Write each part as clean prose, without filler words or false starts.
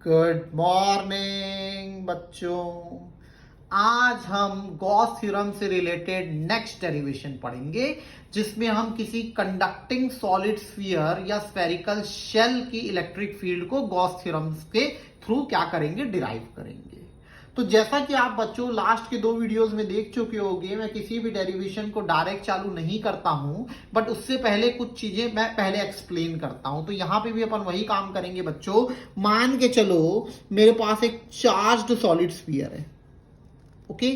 Good morning बच्चों। आज हम गॉस थ्योरम से रिलेटेड नेक्स्ट डेरिवेशन पढ़ेंगे, जिसमें हम किसी कंडक्टिंग सॉलिड स्फीयर या स्फेरिकल शेल की इलेक्ट्रिक फील्ड को गॉस थ्योरम के थ्रू क्या करेंगे, डिराइव करेंगे। तो जैसा कि आप बच्चों लास्ट के 2 वीडियोस में देख चुके होंगे, मैं किसी भी डेरिवेशन को डायरेक्ट चालू नहीं करता हूं, बट उससे पहले कुछ चीजें मैं पहले एक्सप्लेन करता हूं। तो यहां पे भी अपन वही काम करेंगे बच्चों। मान के चलो मेरे पास एक चार्ज्ड सॉलिड स्फीयर है, ओके।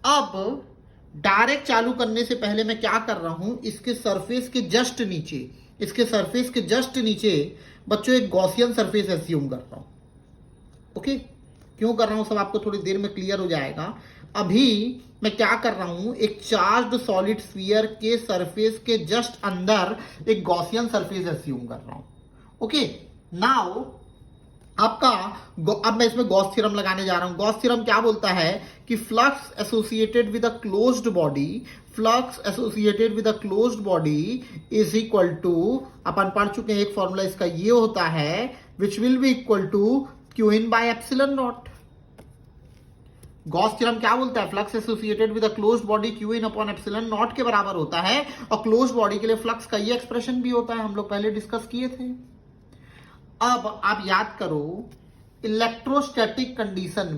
अब डायरेक्ट चालू करने से पहले मैं क्या कर रहा हूं, इसके सरफेस के जस्ट नीचे बच्चों एक गॉसियन सरफेस एज्यूम कर रहा हूं, ओके। क्यों कर रहा हूं सब आपको थोड़ी देर में क्लियर हो जाएगा। अभी मैं क्या कर रहा हूं, एक चार्ज्ड सॉलिड स्फीयर के सरफेस के जस्ट अंदर एक गॉसियन सरफेस एज्यूम कर रहा हूं, ओके। नाउ अब मैं इसमें गॉस थ्योरम लगाने जा रहा हूं। गॉस थ्योरम क्या बोलता है कि flux associated with a closed body is equal to, अपन पढ़ चुके हैं एक फॉर्मूला इसका ये होता है, which will be equal to Q in by epsilon not. Gauss theorem क्या बोलता है, flux associated with a closed body Q in upon epsilon not के बराबर होता है। और क्लोज्ड बॉडी के लिए फ्लक्स का ये एक्सप्रेशन भी होता है, हम लोग पहले डिस्कस किए थे। अब आप याद करो, इलेक्ट्रोस्टैटिक कंडीशन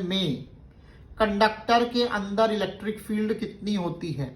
में कंडक्टर के अंदर इलेक्ट्रिक फील्ड कितनी होती है,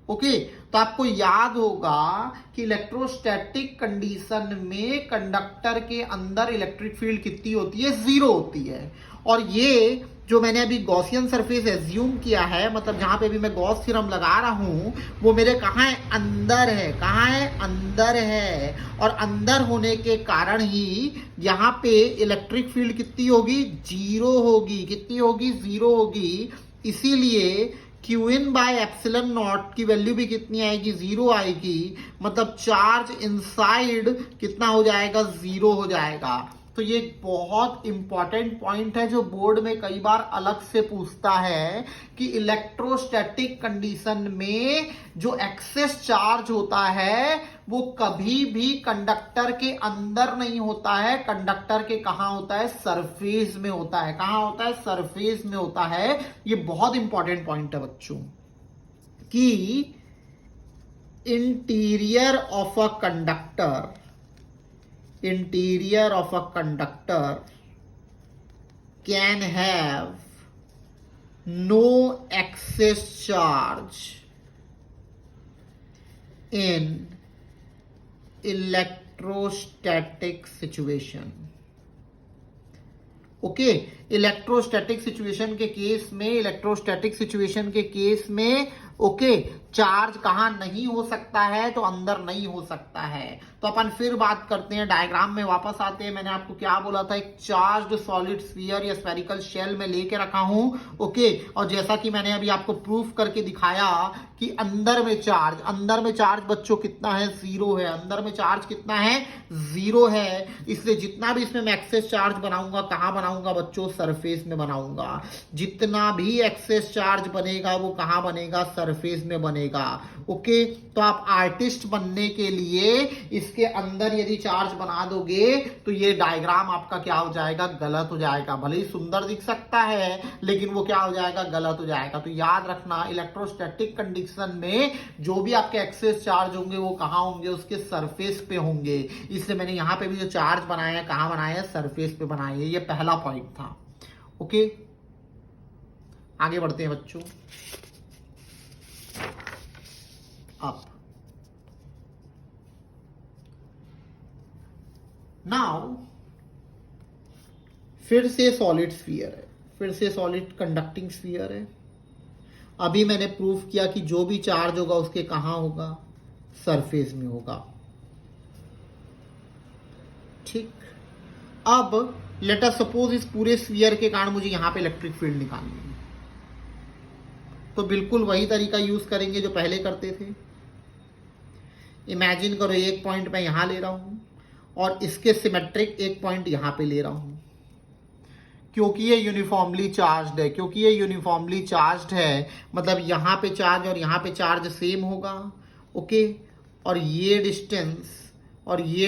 ओके। तो आपको याद होगा कि इलेक्ट्रोस्टैटिक कंडीशन में कंडक्टर के अंदर इलेक्ट्रिक फील्ड कितनी होती है, 0 होती है। और ये जो मैंने अभी गॉसियन सरफेस एज्यूम किया है, मतलब जहां पे भी मैं गॉस थ्योरम लगा रहा हूं, वो मेरे कहां है, अंदर है। कहां है, अंदर है। और अंदर होने के कारण ही यहां पे इलेक्ट्रिक फील्ड कितनी होगी, 0 होगी। कितनी होगी, 0 होगी। इसीलिए Q in by epsilon not की वैल्यू भी कितनी आएगी, 0 आएगी। मतलब चार्ज इनसाइड कितना हो जाएगा, 0 हो जाएगा। तो ये बहुत इंपॉर्टेंट पॉइंट है जो बोर्ड में कई बार अलग से पूछता है कि इलेक्ट्रोस्टैटिक कंडीशन में जो एक्सेस चार्ज होता है वो कभी भी कंडक्टर के अंदर नहीं होता है। कंडक्टर के कहां होता है, सरफेस में होता है। कहां होता है, सरफेस में होता है। ये बहुत इंपॉर्टेंट पॉइंट है बच्चों कि interior of a conductor can have no excess charge in electrostatic situation, okay. Electrostatic situation के केस में ओके, चार्ज कहां नहीं हो सकता है, तो अंदर नहीं हो सकता है। तो अपन फिर बात करते हैं, डायग्राम में वापस आते हैं। मैंने आपको क्या बोला था, एक चार्ज्ड सॉलिड स्फीयर या स्फेरिकल शेल में लेके रखा हूं, ओके। और जैसा कि मैंने अभी आपको प्रूफ करके दिखाया कि अंदर में चार्ज बच्चों कितना है, 0 है। अंदर में चार्ज कितना है, 0 है। इसलिए जितना भी इसमें मैं एक्सेस चार्ज बनाऊंगा, कहां बनाऊंगा बच्चों, सरफेस में बनाऊंगा। जितना भी एक्सेस चार्ज बनेगा वो कहां बनेगा, सरफेस में बनेगा, ओके। तो आप आर्टिस्ट बनने के लिए इसके अंदर यदि चार्ज बना दोगे तो ये डायग्राम आपका क्या हो जाएगा, गलत हो जाएगा। भले ही सुंदर दिख सकता है, लेकिन वो क्या हो जाएगा, गलत हो जाएगा। तो याद रखना, इलेक्ट्रोस्टैटिक कंडीशन में जो भी आपके एक्सेस चार्ज होंगे वो कहां होंगे, उसके सरफेस पे होंगे। इसलिए मैंने यहां पे भी जो चार्ज बनाया है, कहां बनाया है, सरफेस पे बनाया है। ये पहला पॉइंट था, ओके। आगे बढ़ते हैं बच्चों। अब नाउ फिर से सॉलिड स्फीयर है, फिर से सॉलिड कंडक्टिंग स्फीयर है। अभी मैंने प्रूफ किया कि जो भी चार्ज होगा उसके कहां होगा, सरफेस में होगा, ठीक। अब लेट अस सपोज इस पूरे स्फीयर के कारण मुझे यहां पे इलेक्ट्रिक फील्ड निकालनी है, तो बिल्कुल वही तरीका यूज करेंगे जो पहले करते थे। इमेजिन करो, एक पॉइंट मैं यहां ले रहा हूं और इसके सिमेट्रिक एक पॉइंट यहां पे ले रहा हूं। क्योंकि ये यूनिफॉर्मली चार्ज्ड है, मतलब यहां पे चार्ज और यहां पे चार्ज सेम होगा, ओके। और ये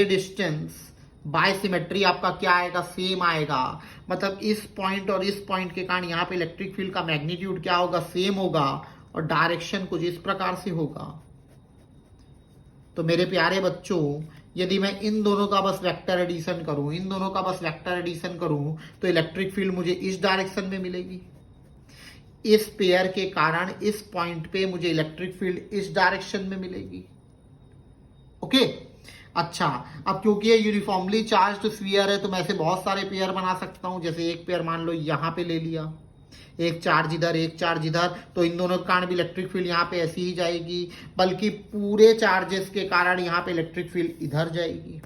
डिस्टेंस बाय सिमेट्री आपका क्या आएगा, सेम आएगा। मतलब इस पॉइंट और इस पॉइंट के कारण यहाँ पे इलेक्ट्रिक फील्ड का मैग्नीट्यूड क्या होगा, सेम होगा, और डायरेक्शन कुछ इस प्रकार से होगा। तो मेरे प्यारे बच्चों, यदि मैं इन दोनों का बस वेक्टर एडिशन करूं, तो इलेक्ट्रिक फील्ड मुझे इस डायरेक्शन में मिलेगी। इस पेयर के कारण इस पॉइंट पे मुझे इलेक्ट्रिक फील्ड इस डायरेक्शन में मिलेगी। ओके, अच्छा, अब क्योंकि ये यूनिफॉर्मली चार्ज्ड स्फीयर है तो मैं ऐसे बहुत सारे पेयर बना सकता हूं। जैसे एक पेयर मान लो यहां पे ले लिया, एक चार्ज इधर, तो इन दोनों के कारण भी इलेक्ट्रिक फील्ड यहाँ पे ऐसी ही जाएगी, बल्कि पूरे चार्जेस के कारण यहाँ पे इलेक्ट्रिक फील्ड इधर जाएगी।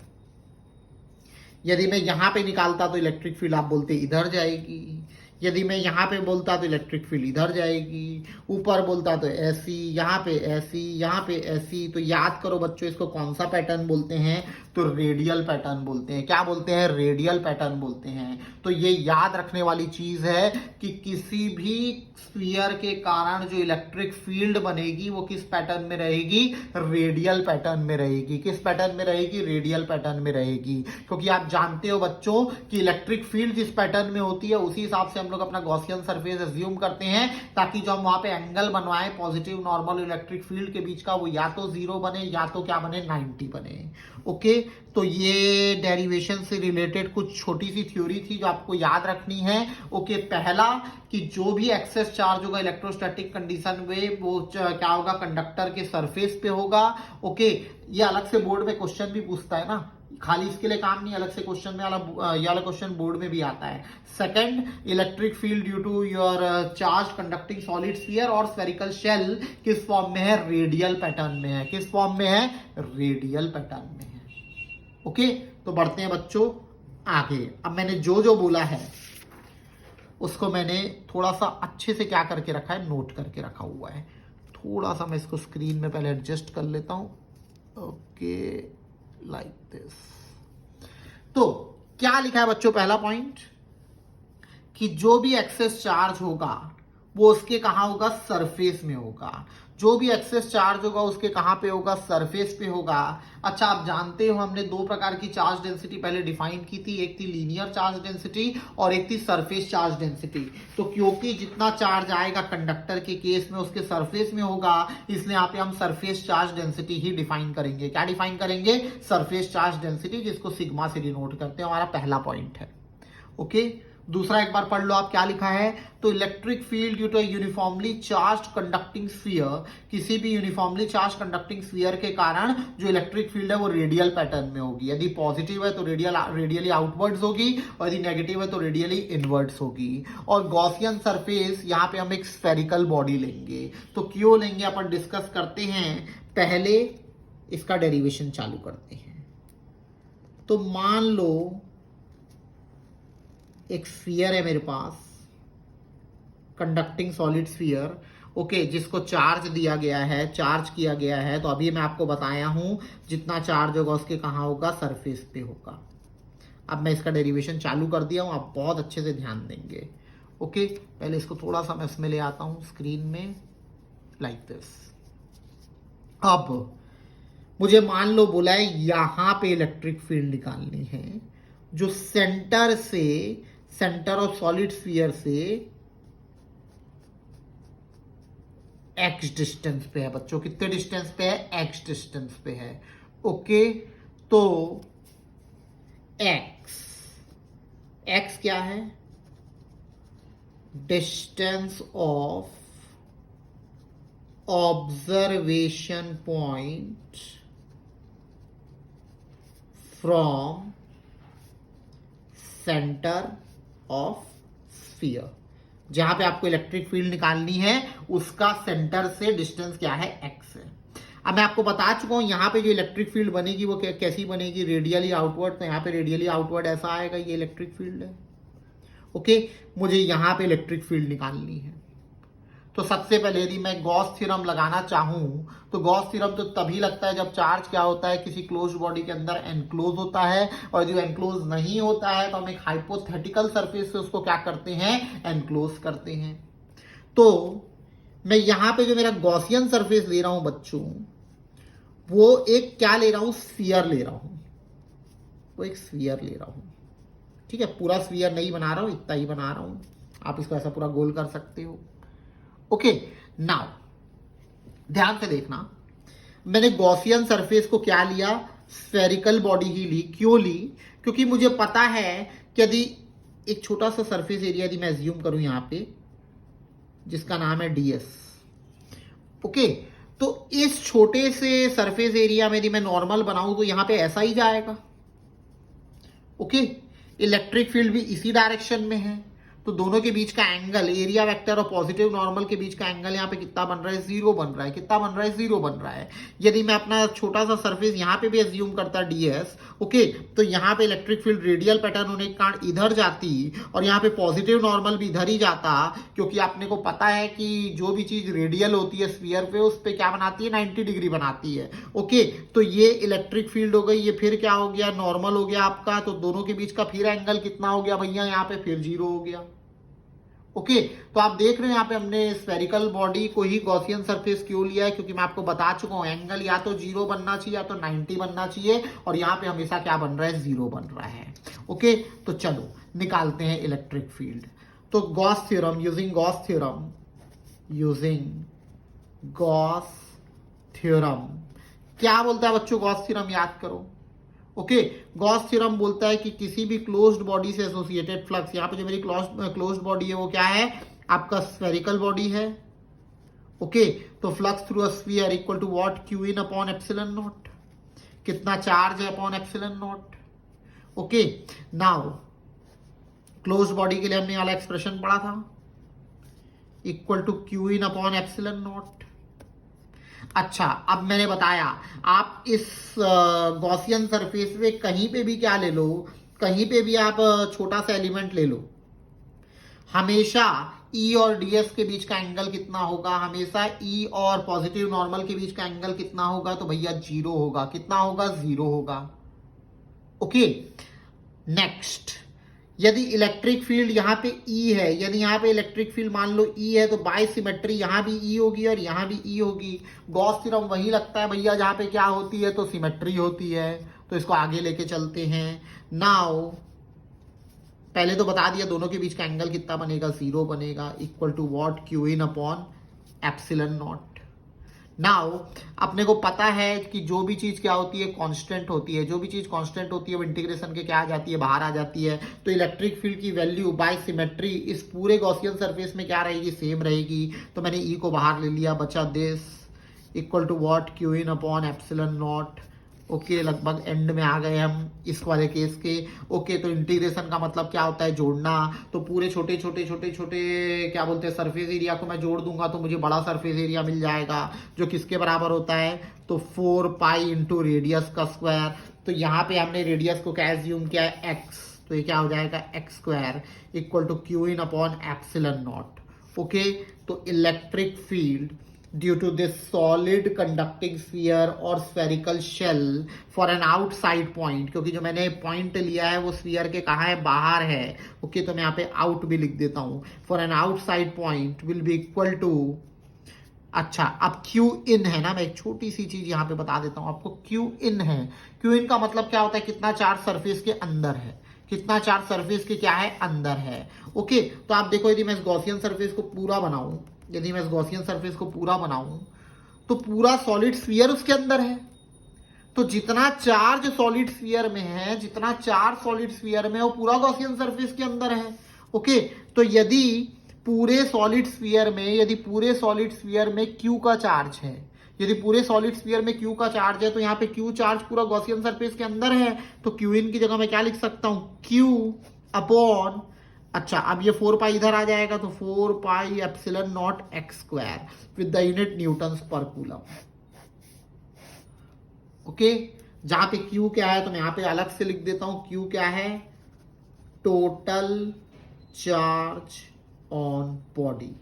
यदि मैं यहाँ पे निकालता तो इलेक्ट्रिक फील्ड आप बोलते इधर जाएगी, यदि मैं यहाँ पे बोलता तो इलेक्ट्रिक फील्ड इधर जाएगी, ऊपर बोलता तो ऐसी, यहाँ पे ऐसी, यहाँ पे ऐसी। तो याद करो बच्चों, इसको कौन सा पैटर्न बोलते हैं, तो रेडियल पैटर्न बोलते हैं। क्या बोलते हैं, रेडियल पैटर्न बोलते हैं। तो ये याद रखने वाली चीज है कि किसी भी स्फीयर के कारण जो इलेक्ट्रिक फील्ड बनेगी वो किस पैटर्न में रहेगी, रेडियल पैटर्न में रहेगी। किस पैटर्न में रहेगी, रेडियल पैटर्न में रहेगी। क्योंकि आप जानते हो बच्चों कि इलेक्ट्रिक फील्ड जिस पैटर्न में होती है उसी हिसाब से हम लोग अपना गॉसियन सरफेस एज्यूम करते हैं, ताकि जो हम वहां पे एंगल बनवाएं पॉजिटिव नॉर्मल इलेक्ट्रिक फील्ड के बीच का, वो या तो 0 बने या तो क्या बने, 90 बने। ओके, तो ये डेरिवेशन से रिलेटेड कुछ छोटी सी थ्योरी थी जो आपको याद रखनी है। ओके, पहला कि जो भी एक्सेस चार्ज होगा इलेक्ट्रोस्टैटिक कंडीशन में वो क्या होगा, कंडक्टर के सरफेस पे होगा। ओके, ये अलग से बोर्ड में क्वेश्चन भी पूछता है ना, खाली इसके लिए काम नहीं, अलग से क्वेश्चन में ये वाला क्वेश्चन बोर्ड में भी आता है। Second, electric field due to your charge conducting solid sphere और स्फेरिकल शेल किस फॉर्म में है, रेडियल पैटर्न में है। किस फॉर्म में है, रेडियल पैटर्न में है। ओके, तो बढ़ते हैं बच्चों आगे। अब मैंने जो जो बोला है उसको मैंने थोड़ा सा अच्छे से क्या करके रखा है, नोट करके रखा हुआ है। थोड़ा सा मैं इसको स्क्रीन में पहले एडजस्ट कर लेता हूं। Okay, like this. तो क्या लिखा है बच्चों, पहला पॉइंट कि जो भी एक्सेस चार्ज होगा वो उसके कहां होगा, सरफेस में होगा। जो भी एक्सेस चार्ज होगा उसके कहां पे होगा, सरफेस पे होगा। अच्छा, आप जानते हो हमने दो प्रकार की चार्ज डेंसिटी पहले डिफाइन की थी, एक थी लीनियर चार्ज डेंसिटी और एक थी सरफेस चार्ज डेंसिटी। तो क्योंकि जितना चार्ज आएगा कंडक्टर के केस में उसके सरफेस में होगा, इसलिए यहाँ पे हम सरफेस चार्ज डेंसिटी ही डिफाइन करेंगे। क्या डिफाइन करेंगे, सरफेस चार्ज डेंसिटी, जिसको सिग्मा से डिनोट करते हैं। हमारा पहला पॉइंट है। ओके, दूसरा एक बार पढ़ लो आप क्या लिखा है। तो electric field due to uniformly charge conducting sphere, किसी भी यूनिफॉर्मली चार्ज कंडक्टिंग स्फीयर के कारण जो इलेक्ट्रिक फील्ड है वो रेडियल पैटर्न में होगी। यदि पॉजिटिव है तो रेडियली आउटवर्ड्स होगी, और यदि नेगेटिव है तो रेडियली इनवर्ड्स होगी। और गॉसियन सरफेस, यहाँ पे हम एक स्फेरिकल बॉडी लेंगे। तो क्यों लेंगे अपन डिस्कस करते हैं, पहले इसका डेरिवेशन चालू करते हैं। तो मान लो एक स्फीयर है मेरे पास, कंडक्टिंग सॉलिड स्फीयर। ओके, जिसको चार्ज दिया गया है, चार्ज किया गया है। तो अभी मैं आपको बताया हूं जितना चार्ज होगा उसके कहां होगा, सरफेस पे होगा। अब मैं इसका डेरिवेशन चालू कर दिया हूं, आप बहुत अच्छे से ध्यान देंगे। ओके, पहले इसको थोड़ा सा मैं इसमें ले आता हूं स्क्रीन में, लाइक दिस। अब मुझे मान लो बोला है यहां पे इलेक्ट्रिक फील्ड निकालनी है, जो सेंटर ऑफ सॉलिड स्फीयर से x डिस्टेंस पे है। बच्चों कितने डिस्टेंस पे है, x डिस्टेंस पे है। ओके, तो x क्या है, distance of observation point from centre of sphere. जहां पे आपको इलेक्ट्रिक फील्ड निकालनी है उसका सेंटर से डिस्टेंस क्या है, x है। अब मैं आपको बता चुका हूं यहां पे जो इलेक्ट्रिक फील्ड बनेगी वो कैसी बनेगी, रेडियली आउटवर्ड। तो यहां पे रेडियली आउटवर्ड ऐसा आएगा, ये इलेक्ट्रिक फील्ड है। ओके, मुझे यहां पे इलेक्ट्रिक फील्ड निकालनी है। तो सबसे पहले यदि मैं गॉस थ्योरम लगाना चाहूं तो गॉस थ्योरम तो तभी लगता है जब चार्ज क्या होता है, किसी क्लोज बॉडी के अंदर एनक्लोज होता है। और जो एनक्लोज नहीं होता है तो हम एक हाइपोथेटिकल सरफेस से उसको क्या करते हैं, एनक्लोज करते हैं। तो मैं यहां पे जो मेरा गॉसियन सरफेस ले रहा हूं बच्चों, वो एक क्या ले रहा हूं, स्फीयर ले रहा हूं, वो एक स्फीयर ले रहा हूं, ठीक है। पूरा स्फीयर नहीं बना रहा हूं, इतना ही बना रहा हूं, आप इसको ऐसा पूरा गोल कर सकते हो। ओके, नाउ ध्यान से देखना, मैंने गॉसियन सरफेस को क्या लिया, स्फेरिकल बॉडी ही ली। क्यों ली, क्योंकि मुझे पता है कि यदि एक छोटा सा सरफेस एरिया यदि मैं एज्यूम करूं यहां पे, जिसका नाम है ds, ओके, तो इस छोटे से सरफेस एरिया में यदि मैं नॉर्मल बनाऊं तो यहां पे ऐसा ही जाएगा, ओके। इलेक्ट्रिक फील्ड भी इसी डायरेक्शन में है, तो दोनों के बीच का एंगल, एरिया वेक्टर और पॉजिटिव नॉर्मल के बीच का एंगल यहाँ पे कितना बन रहा है, 0 बन रहा है। कितना बन रहा है, 0 बन रहा है। यदि मैं अपना छोटा सा सरफेस यहाँ पे भी एज्यूम करता ds, ओके, तो यहाँ पे इलेक्ट्रिक फील्ड रेडियल पैटर्न होने के कारण इधर जाती और यहाँ पे पॉजिटिव नॉर्मल भी इधर ही जाता, क्योंकि आपने को पता है कि जो भी चीज रेडियल होती है स्फीयर पे, उस पे क्या बनाती है, 90 डिग्री बनाती है, ओके। तो ये इलेक्ट्रिक फील्ड हो गई, ये फिर क्या हो गया, नॉर्मल हो गया आपका, तो दोनों के बीच का फिर एंगल कितना हो गया भैया, यहाँ पे फिर 0 हो गया, ओके। तो आप देख रहे हो यहाँ पे हमने स्फेरिकल बॉडी को ही गॉसियन सरफेस क्यों लिया है, क्योंकि मैं आपको बता चुका हूं एंगल या तो 0 बनना चाहिए या तो 90 बनना चाहिए, और यहाँ पे हमेशा क्या बन रहा है, 0 बन रहा है, ओके। तो चलो निकालते हैं इलेक्ट्रिक फील्ड। तो Gauss theorem, using Gauss theorem, using Gauss theorem, क्या बोलता है बच्चों गॉस थ्योरम, याद करो, ओके। गॉस थ्योरम बोलता है कि किसी भी क्लोज्ड बॉडी से एसोसिएटेड फ्लक्स, यहां पे जो मेरी क्लोज्ड बॉडी है वो क्या है, आपका स्फेरिकल बॉडी है, ओके। तो flux through a sphere equal to what, q in upon epsilon naught, कितना चार्ज है upon epsilon not, okay. Now closed body के लिए हमने वाला एक्सप्रेशन पढ़ा था, equal to Q in upon epsilon naught. अच्छा, अब मैंने बताया आप इस गॉसियन सरफेस में कहीं पे भी क्या ले लो, कहीं पे भी आप छोटा सा एलिमेंट ले लो, हमेशा E और ds के बीच का एंगल कितना होगा, हमेशा E और पॉजिटिव नॉर्मल के बीच का एंगल कितना होगा, तो भैया 0 होगा। कितना होगा, 0 होगा, ओके। नेक्स्ट, यदि इलेक्ट्रिक फील्ड यहाँ पे E है, यदि यहाँ पे इलेक्ट्रिक फील्ड मान लो E है, तो बाय सिमेट्री यहाँ भी E होगी और यहाँ भी E होगी। गॉस थ्योरम वही लगता है भैया जहाँ पे क्या होती है, तो सिमेट्री होती है। तो इसको आगे लेके चलते हैं। नाउ पहले तो बता दिया दोनों के बीच का एंगल कितना बनेगा, 0 बनेगा, equal to what, q in upon epsilon naught. Now अपने को पता है कि जो भी चीज क्या होती है, कांस्टेंट होती है। जो भी चीज कांस्टेंट होती है वो इंटीग्रेशन के क्या आ जाती है, बाहर आ जाती है। तो इलेक्ट्रिक फील्ड की वैल्यू बाय सिमेट्री इस पूरे गॉसियन सरफेस में क्या रहेगी, सेम रहेगी। तो मैंने ई को बाहर ले लिया, बचा this equal to what, q in upon epsilon not, okay. लगभग एंड में आ गए हम इस वाले केस के, ओके। तो इंटीग्रेशन का मतलब क्या होता है, जोड़ना। तो पूरे छोटे छोटे छोटे छोटे क्या बोलते हैं सरफेस एरिया को मैं जोड़ दूंगा तो मुझे बड़ा सरफेस एरिया मिल जाएगा, जो किसके बराबर होता है, तो 4 पाई इंटू रेडियस का स्क्वायर। तो यहाँ पे हमने रेडियस को क्या एज्यूम किया है, एक्स, तो ये क्या हो जाएगा, X square equal to Q in upon epsilon not, okay. तो electric field due to this solid conducting sphere और spherical shell for an outside point, क्योंकि जो मैंने पॉइंट लिया है वो स्फीयर के कहाँ है, बाहर है, ओके। तो मैं यहाँ पे आउट भी लिख देता हूँ, for an outside point will be equal to, अच्छा अब क्यू इन है ना, मैं एक छोटी सी चीज यहाँ पे बता देता हूँ आपको, क्यू इन है। क्यू इन का मतलब क्या होता है, कितना चार्ज सरफेस के अंदर है, कितना चार्ज सरफेस के क्या है, अंदर है, ओके। तो आप देखो यदि मैं इस गॉसियन सरफेस को पूरा बनाऊं, यदि मैं इस गॉसियन सरफेस को पूरा बनाऊं तो पूरा सॉलिड स्फीयर उसके अंदर है। तो जितना चार्ज सॉलिड स्फीयर में है, जितना चार्ज सॉलिड स्फीयर में है वो पूरा गॉसियन सरफेस के अंदर है, ओके। तो यदि पूरे सॉलिड स्फीयर में, यदि पूरे सॉलिड स्फीयर में Q का चार्ज है, यदि पूरे सॉलिड स्फीयर में Q का चार्ज है, तो यहाँ पे Q चार्ज पूरा गॉसियन सरफेस के अंदर है। तो Q इन की जगह मैं क्या लिख सकता हूं, Q अपॉन, अच्छा अब ये 4 पाई इधर आ जाएगा, तो 4 pi epsilon not X square with the unit Newton's पर कूलम, ओके। जहां पे Q क्या है तो मैं यहां पे अलग से लिख देता हूं, Q क्या है, टोटल चार्ज ऑन बॉडी।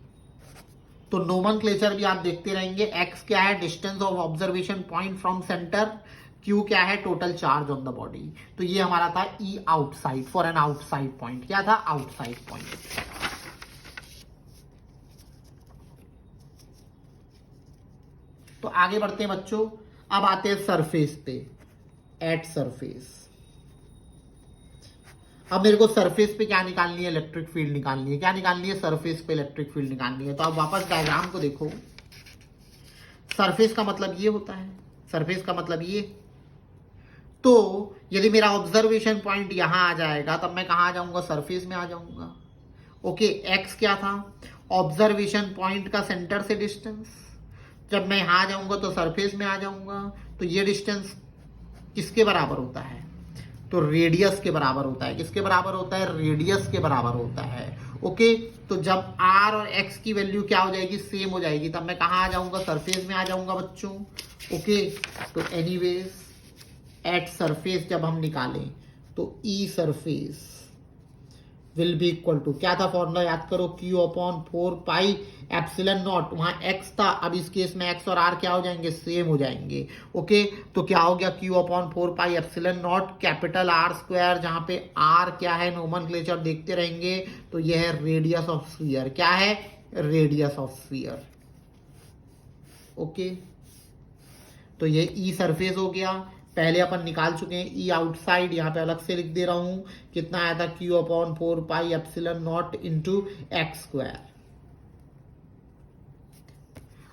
तो नोमेनक्लेचर भी आप देखते रहेंगे, x क्या है, distance of observation point from centre, Q क्या है, total charge on the body. तो ये हमारा था E outside, for an outside point, क्या था, आउटसाइड पॉइंट। तो आगे बढ़ते हैं बच्चों। अब आते हैं सरफेस पे, एट सरफेस। अब मेरे को सरफेस पे क्या निकालनी है, इलेक्ट्रिक फील्ड निकालनी है। क्या निकालनी है, सरफेस पे इलेक्ट्रिक फील्ड निकालनी है। तो अब वापस डायग्राम को देखो, सरफेस का मतलब ये होता है, सरफेस का मतलब ये। तो यदि मेरा ऑब्जर्वेशन पॉइंट यहां आ जाएगा तब मैं कहां आ जाऊंगा, सरफेस में आ जाऊंगा। ओके, एक्स क्या था, ऑब्जर्वेशन पॉइंट का सेंटर से डिस्टेंस। जब मैं यहां आ जाऊंगा तो सरफेस में आ जाऊंगा। तो ये डिस्टेंस किसके बराबर होता है, तो रेडियस के बराबर होता है। किसके बराबर होता है, रेडियस के बराबर होता है। ओके, तो जब r और x की वैल्यू क्या हो जाएगी, सेम हो जाएगी, तब मैं कहां आ जाऊंगा, सरफेस में आ जाऊंगा बच्चों। ओके, तो एनीवेज एट सरफेस जब हम निकालें तो E surface will be equal to, क्या था फॉर्मूला याद करो, Q upon 4 pi epsilon not. वहां x था, अब इस केस में x और r क्या हो जाएंगे, सेम हो जाएंगे। ओके, तो क्या हो गया, Q upon 4 pi epsilon not capital R square, जहां पे R क्या है, नोमेनक्लेचर देखते रहेंगे। तो यह है रेडियस ऑफ स्फीयर। क्या है, रेडियस ऑफ स्फीयर। ओके, तो ये ई सरफेस हो गया। पहले अपन निकाल चुके हैं ई आउटसाइड, यहां पे अलग से लिख दे रहा हूं। कितना आया था, Q upon 4 pi epsilon not into x square.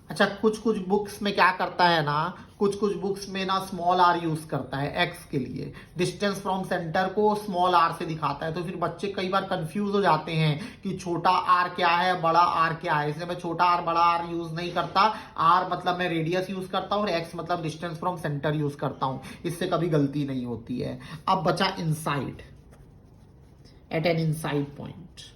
अच्छा, कुछ कुछ बुक्स में क्या करता है ना, कुछ कुछ बुक्स में ना स्मॉल आर यूज करता है एक्स के लिए, डिस्टेंस फ्रॉम सेंटर को स्मॉल आर से दिखाता है। तो फिर बच्चे कई बार कंफ्यूज हो जाते हैं कि छोटा आर क्या है, बड़ा आर क्या है। इसलिए मैं छोटा आर बड़ा आर यूज नहीं करता। आर मतलब मैं रेडियस यूज करता हूँ और एक्स मतलब डिस्टेंस फ्रॉम सेंटर यूज करता हूँ। इससे कभी गलती नहीं होती है। अब बचा inside, at an inside point.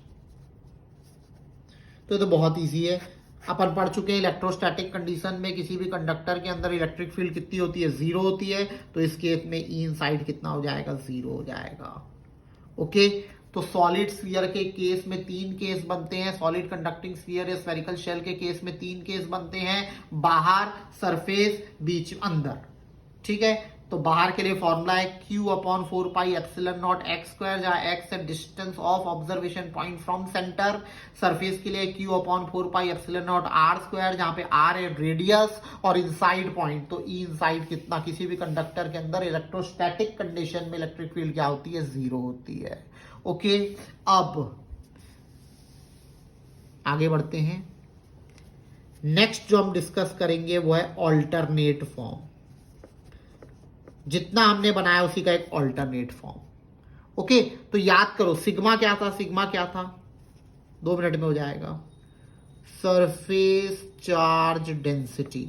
तो बहुत ईजी है, अपन पढ़ चुके हैं इलेक्ट्रोस्टैटिक कंडीशन में किसी भी कंडक्टर के अंदर इलेक्ट्रिक फील्ड कितनी होती है, जीरो होती है। तो इस केस में ई इनसाइड कितना हो जाएगा, जीरो हो जाएगा। ओके, तो सॉलिड स्फीयर के केस में 3 केस बनते हैं, सॉलिड कंडक्टिंग स्फीयर या स्फेरिकल शेल के केस में 3 केस बनते हैं, बाहर, सरफेस, बीच, अंदर। ठीक है, तो बाहर के लिए फॉर्मूला है Q upon 4 pi epsilon not X square, जहां x है distance of observation point from centre. Surface के लिए Q upon 4 pi epsilon not r square, जहां पे r है रेडियस और इनसाइड पॉइंट। तो ई इनसाइड कितना, किसी भी कंडक्टर के अंदर इलेक्ट्रोस्टैटिक कंडीशन में इलेक्ट्रिक फील्ड क्या होती है, जीरो होती है। ओके, अब आगे बढ़ते हैं। नेक्स्ट जो हम डिस्कस करेंगे वो है ऑल्टरनेट फॉर्म। जितना हमने बनाया उसी का एक ऑल्टरनेट फॉर्म। ओके, तो याद करो सिग्मा क्या था, सिग्मा क्या था, 2 मिनट में हो जाएगा, सरफेस चार्ज डेंसिटी।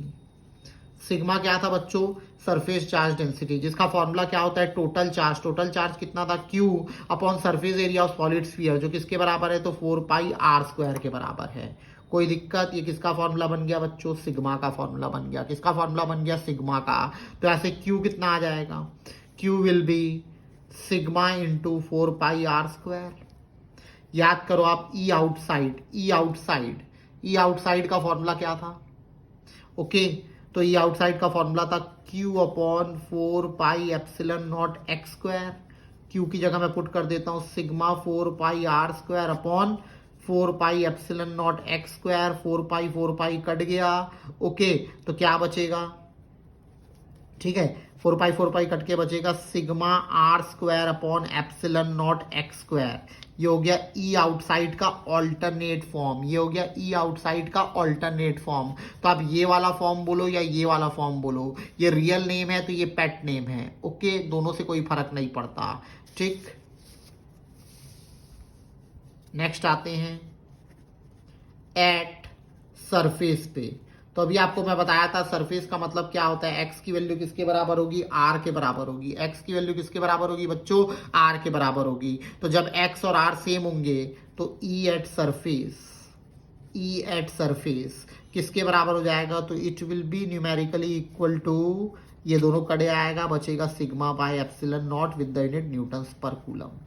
सिग्मा क्या था बच्चों, सरफेस चार्ज डेंसिटी, जिसका फॉर्मूला क्या होता है, टोटल चार्ज। टोटल चार्ज कितना था, Q upon surface area of solid sphere, जो किसके बराबर है, तो 4 पाई r स्क्वायर के बराबर है। कोई दिक्कत, ये किसका फॉर्मूला बन गया बच्चों, सिग्मा का फॉर्मूला बन गया। किसका फॉर्मूला बन गया, सिग्मा का। तो ऐसे Q कितना आ जाएगा, Q will be sigma into 4 pi r square. याद करो आप, ई आउटसाइड, ई आउटसाइड, ई आउटसाइड का फॉर्मूला क्या था। ओके, तो ई आउटसाइड का फॉर्मूला था Q upon 4 pi epsilon not X square. Q की जगह मैं पुट कर देता हूं sigma 4 pi r square upon 4 pi epsilon not X square. 4 pi cut गया। ओके, तो क्या बचेगा, ठीक है, 4 पाई कट के बचेगा sigma r square upon epsilon naught X square. ये हो गया ई आउटसाइड का ऑल्टरनेट फॉर्म, ये हो गया ई आउटसाइड का ऑल्टरनेट फॉर्म। तो आप ये वाला फॉर्म बोलो या ये वाला फॉर्म बोलो, ये रियल नेम है तो ये पेट नेम है। ओके, दोनों से कोई फर्क नहीं पड़ता। ठीक, नेक्स्ट आते हैं एट सरफेस पे। तो अभी आपको मैं बताया था सरफेस का मतलब क्या होता है, x की वैल्यू किसके बराबर होगी, r के बराबर होगी। x की वैल्यू किसके बराबर होगी बच्चों, r के बराबर होगी। तो जब x और r सेम होंगे तो E at surface, E at surface किसके बराबर हो जाएगा, तो it will be numerically equal to, ये दोनों कड़े आएगा, बचेगा sigma by epsilon naught with the unit newton पर कूलम।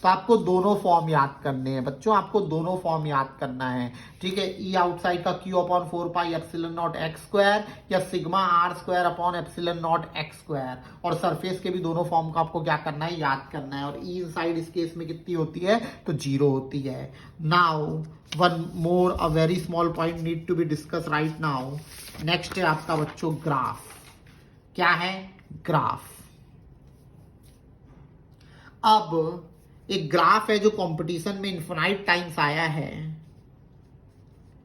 तो आपको दोनों फॉर्म याद करने हैं बच्चों, आपको दोनों फॉर्म याद करना है, ठीक है। ई आउटसाइड का Q upon 4 pi epsilon not X square या sigma R square upon epsilon not X square, और सरफेस के भी दोनों फॉर्म का आपको क्या करना है, याद करना है। और ई इनसाइड इस केस में कितनी होती है, तो 0 होती है। Now one more a very small point need to be discuss right now. Next है आपका बच्चों ग्राफ। क्या है, ग्राफ। अब एक ग्राफ है जो कंपटीशन में इन्फिनाइट टाइम्स आया है।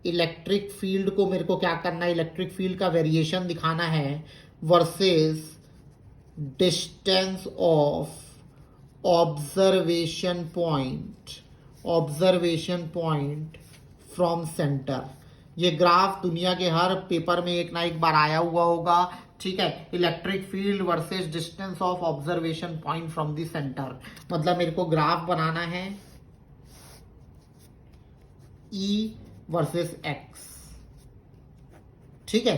इलेक्ट्रिक फील्ड को मेरे को क्या करना है, इलेक्ट्रिक फील्ड का वेरिएशन दिखाना है versus distance of observation point from centre. ये ग्राफ दुनिया के हर पेपर में एक ना एक बार आया हुआ होगा, ठीक है। Electric field versus distance of observation point from the centre, मतलब मेरे को ग्राफ बनाना है E वर्सेस X, ठीक है।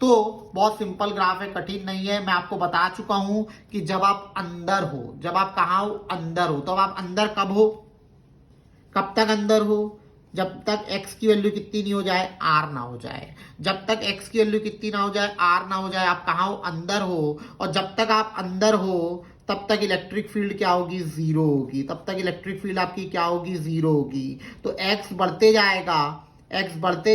तो बहुत सिंपल ग्राफ है, कठिन नहीं है। मैं आपको बता चुका हूं कि जब आप अंदर हो, जब आप कहां हो, अंदर हो, तो अब आप अंदर कब हो, कब तक अंदर हो, जब तक x की वैल्यू कितनी नहीं हो जाए, r ना हो जाए। जब तक x की वैल्यू कितनी ना हो जाए, r ना हो जाए, आप कहां हो, अंदर हो। और जब तक आप अंदर हो तब तक इलेक्ट्रिक फील्ड क्या होगी, 0 होगी। तब तक इलेक्ट्रिक फील्ड आपकी क्या होगी, 0 होगी। तो x बढ़ते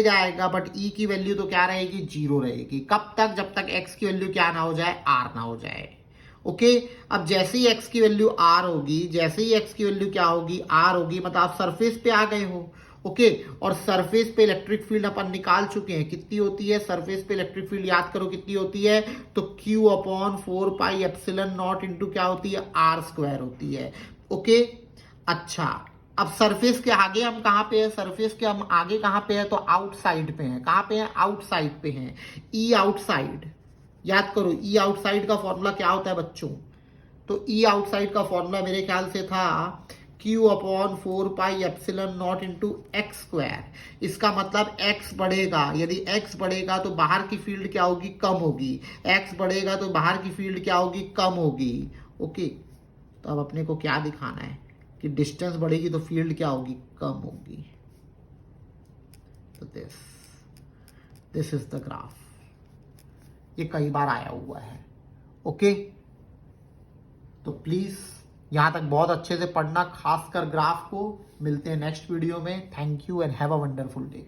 जाएगा, बट E की वैल्यू तो क्या रहेगी, 0 रहेगी। कब तक, जब तक x की वैल्यू क्या ना हो जाए, r ना हो जाए। ओके अब जैसे ही x की वैल्यू r होगी, जैसे ही x की वैल्यू क्या होगी, r होगी, मतलब आप सरफेस पे आ गए हो। ओके और सरफेस पे इलेक्ट्रिक फील्ड अपन निकाल चुके हैं, कितनी होती है सरफेस पे इलेक्ट्रिक फील्ड, याद करो कितनी होती है, तो Q upon 4 pi epsilon not into क्या होती है, r स्क्वायर होती है। ओके अच्छा अब सरफेस के आगे हम कहां पे हैं, सरफेस के हम आगे कहां पे हैं, तो आउटसाइड पे हैं। कहां पे हैं, आउटसाइड पे हैं। ई आउटसाइड, याद करो ई आउटसाइड का फॉर्मूला क्या होता है बच्चों, तो ई आउटसाइड का फॉर्मूला मेरे ख्याल से था Q upon 4 pi epsilon not into x square. इसका मतलब x बढ़ेगा, यदि x बढ़ेगा तो बाहर की फील्ड क्या होगी, कम होगी। x बढ़ेगा तो बाहर की फील्ड क्या होगी, कम होगी। ओके तो अब अपने को क्या दिखाना है कि डिस्टेंस बढ़ेगी तो फील्ड क्या होगी, कम होगी। तो दिस इज द ग्राफ, ये कई बार आया हुआ है। ओके तो प्लीज यहां तक बहुत अच्छे से पढ़ना, खासकर ग्राफ को। मिलते हैं नेक्स्ट वीडियो में। Thank you and have a wonderful day.